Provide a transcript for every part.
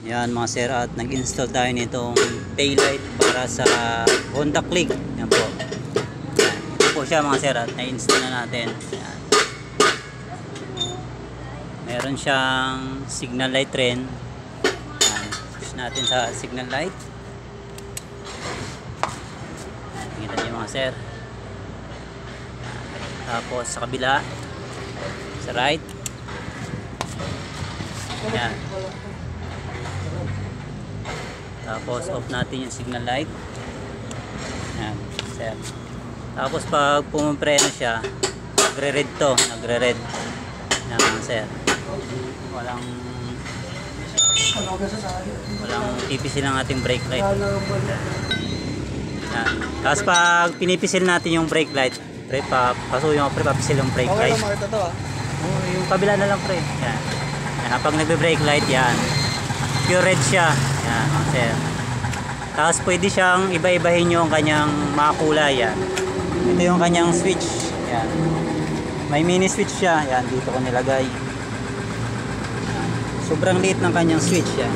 Yan mga sir, at nag-install tayo nitong taillight para sa Honda Click. Yan po. Yan. Ito po siya mga sir, at na-install na natin. Yan. Meron siyang signal light rin. Yan. Push natin sa signal light. Tingnan niyo mga sir. Tapos sa kabila, sa right. Yan. Tapos off natin yung signal light. Yan, sir. Tapos pag pumupreno siya, nagre-red to, nagre-red. Yan, sir. Walang pipisil ang ating brake light. Yan. Tapos pag pinipisil natin yung brake light, papisil yung brake light. Yung kabila na lang pre. Yan. Yan, pag nagbe-brake light yan, pure red siya. Yan, sir. Tapos pwede siyang iba-ibahin yung kanyang mga kulay. Yan. Ito yung kanyang switch. Yan. May mini switch siya. Yan, dito ko nilagay. Yan. Sobrang liit ng kanyang switch. Yan.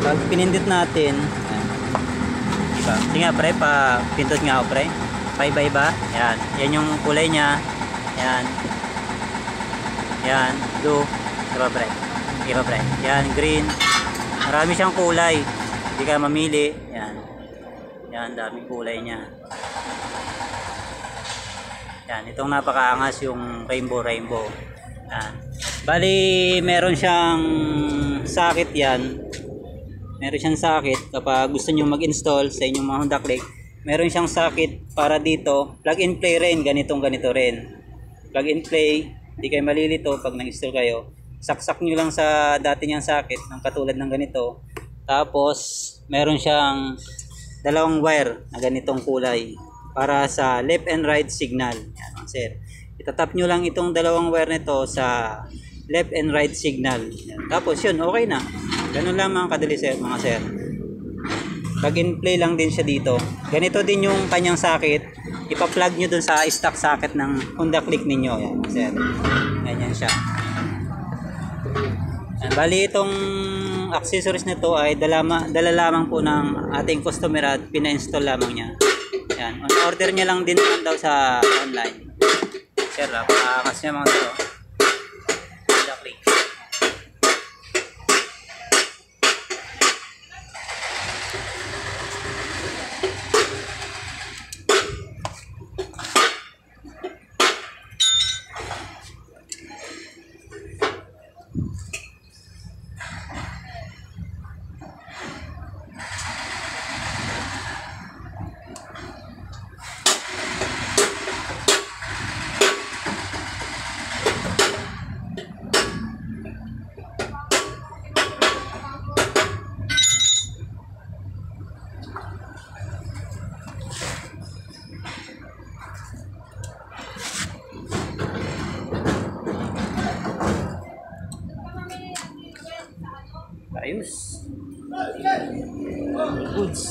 Pag pinindot natin, yan. Diba? Sige nga pre, pindot nga ako pre. Paiba-iba. Yan. Yan yung kulay niya. Yan. Yan. Blue. Diba pre? Diba pre? Yan. Green. Marami siyang kulay. Hindi ka mamili. Yan. Yan. Daming kulay niya. Yan. Itong napakaangas yung rainbow. Yan. Bali, meron siyang socket yan. Meron siyang socket. Kapag gusto nyo mag-install sa inyong mga Honda Click, meron siyang socket para dito. Plug and play rin. Ganito rin. Plug and play. Hindi kayo malilito pag nag-install kayo. Saksak nyo lang sa dati niyang socket ng katulad ng ganito. Tapos meron siyang dalawang wire na ganitong kulay para sa left and right signal. Yan, sir. Itatap nyo lang itong dalawang wire nito sa left and right signal. Yan. Tapos yun, okay na. Ganun lang mga kadali sir, mga sir. Plug and play lang din siya dito. Ganito din yung kanyang socket. Ipa-plug nyo dun sa stock socket ng Honda Click ninyo. Yan, sir. Ganyan siya. Yan, bali itong accessories nito ay dala lamang po ng ating customer at pina-install lamang niya. Yan, on order niya lang din naman daw sa online. Sir, pakakas niya mga ito. Exactly. Ayos. Goods.